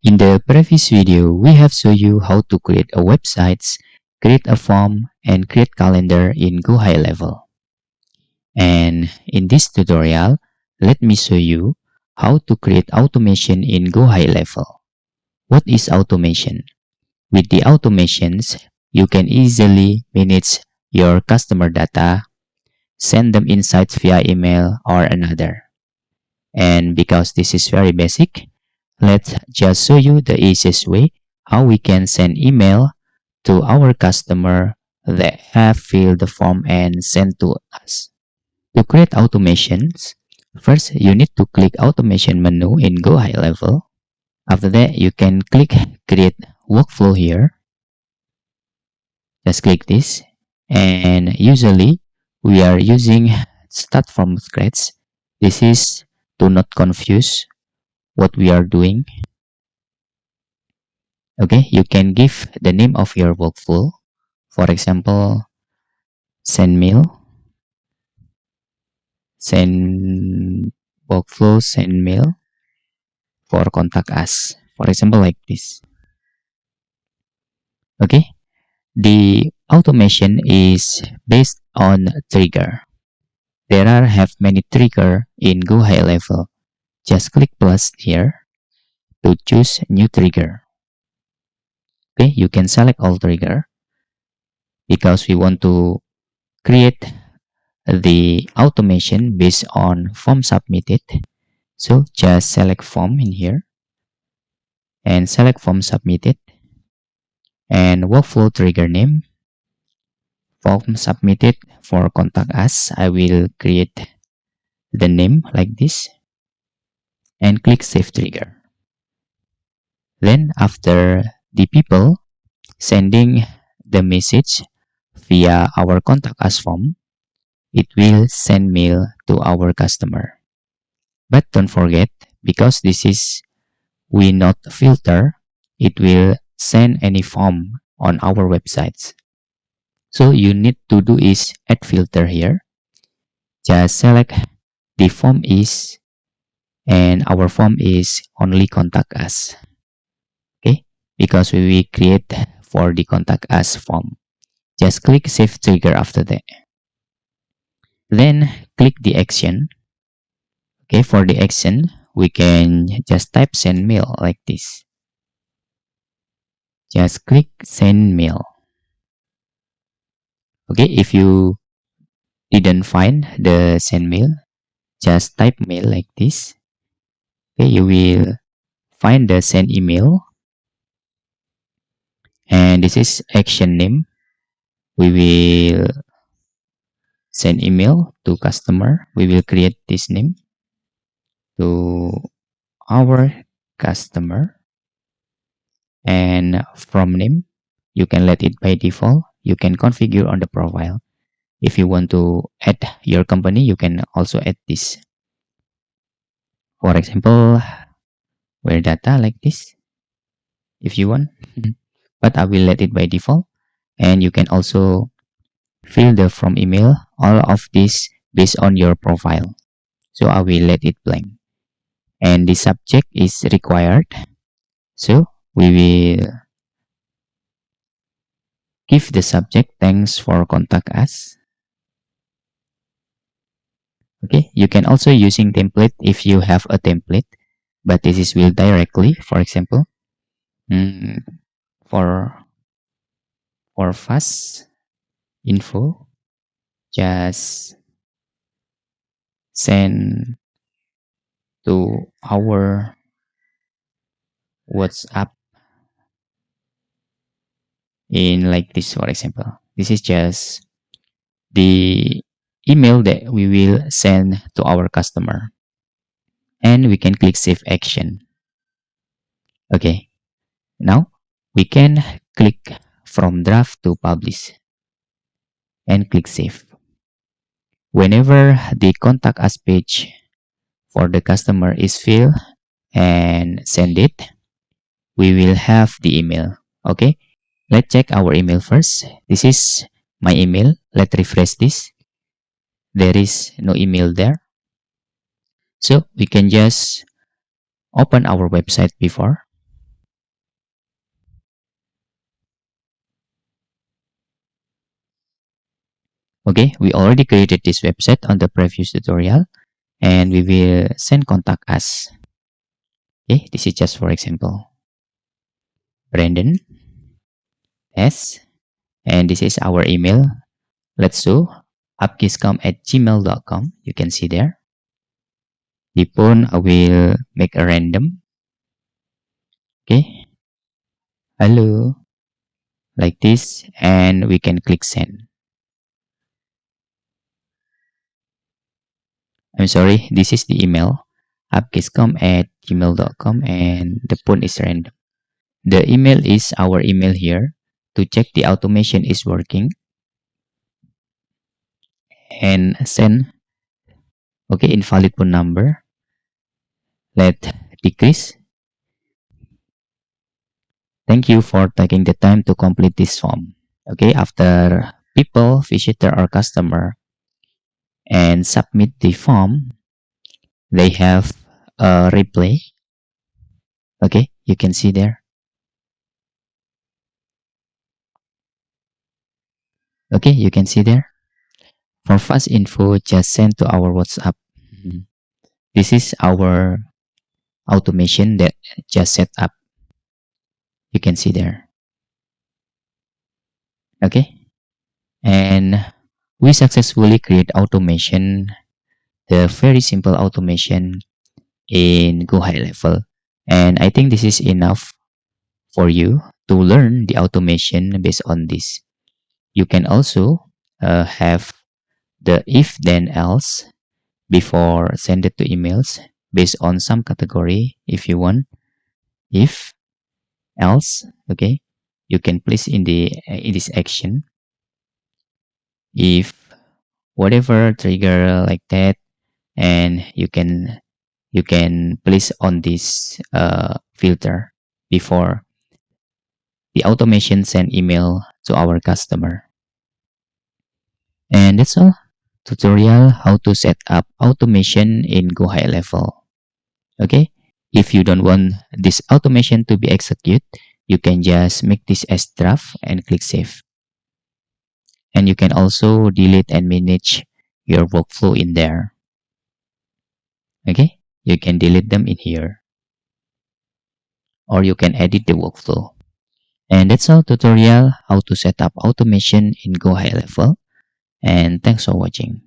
In the previous video, we have shown you how to create a website, create a form, and create calendar in GoHighLevel. And in this tutorial, let me show you how to create automation in GoHighLevel. What is automation? With the automations, you can easily manage your customer data, send them insights via email or another. And because this is very basic, let's just show you the easiest way how we can send email to our customer that have filled the form and sent to us. To create automations, first you need to click automation menu in GoHighLevel. After that, you can click create workflow here. Just click this, and usually we are using start from scratch. This is to not confuse what we are doing. Okay, you can give the name of your workflow. For example, send mail, send workflow, send mail for contact us. For example, like this. Okay, the automation is based on trigger. There are have many trigger in GoHighLevel. Just click plus here to choose new trigger. Okay, you can select all trigger because we want to create the automation based on form submitted. So just select form in here and select form submitted and workflow trigger name. Form submitted for contact us. I will create the name like this and click save trigger. Then after the people sending the message via our contact us form, it will send mail to our customer. But don't forget, because this is we not filter, it will send any form on our websites. So you need to do is add filter here. Just select the form is, and our form is only contact us. Okay, because we will create for the contact us form. Just click save trigger after that. Then click the action. Okay, for the action, we can just type send mail like this. Just click send mail. Okay, if you didn't find the send mail, just type mail like this. Okay, you will find the send email, and this is action name. We will send email to customer. We will create this name to our customer, and from name you can let it by default. You can configure on the profile. If you want to add your company, you can also add this. For example, where data like this if you want. But I will let it by default, and you can also fill the from email, all of this based on your profile. So I will let it blank, and the subject is required, so we will give the subject thanks for contact us. Okay, you can also using template if you have a template, but this is will directly, for example, for fast info, just send to our WhatsApp in like this. For example, this is just the email that we will send to our customer, and we can click save action. Okay, now we can click from draft to publish and click save. Whenever the contact us page for the customer is filled and send it, we will have the email. Okay, let's check our email first. This is my email. Let's refresh this. There is no email there, so we can just open our website before. Okay, we already created this website on the previous tutorial, and we will send contact us. Okay, this is just for example. Brandon S. And this is our email. Let's do upkisscom@gmail.com. You can see there. The phone I will make a random. Okay, hello, like this, and we can click send. I'm sorry, this is the email upkisscom@gmail.com, and the phone is random. The email is our email here. To check the automation is working, and send. Okay, invalid phone number. Let decrease. Thank you for taking the time to complete this form. Okay, after people, visitor, or customer and submit the form, they have a replay. Okay, you can see there. Okay, you can see there. For fast info, just send to our WhatsApp. This is our automation that just set up. You can see there. Okay, and we successfully create automation, the very simple automation in GoHighLevel. And I think this is enough for you to learn the automation based on this. You can also have the if then else before send it to emails based on some category if you want. If else, okay, you can place in this action if whatever trigger like that, and you can place on this filter before the automation send email to our customer. And that's all. Tutorial how to set up automation in GoHighLevel. Okay, if you don't want this automation to be executed, you can just make this as draft and click save. And you can also delete and manage your workflow in there. Okay, you can delete them in here, or you can edit the workflow. And that's all tutorial how to set up automation in GoHighLevel. And thanks for watching.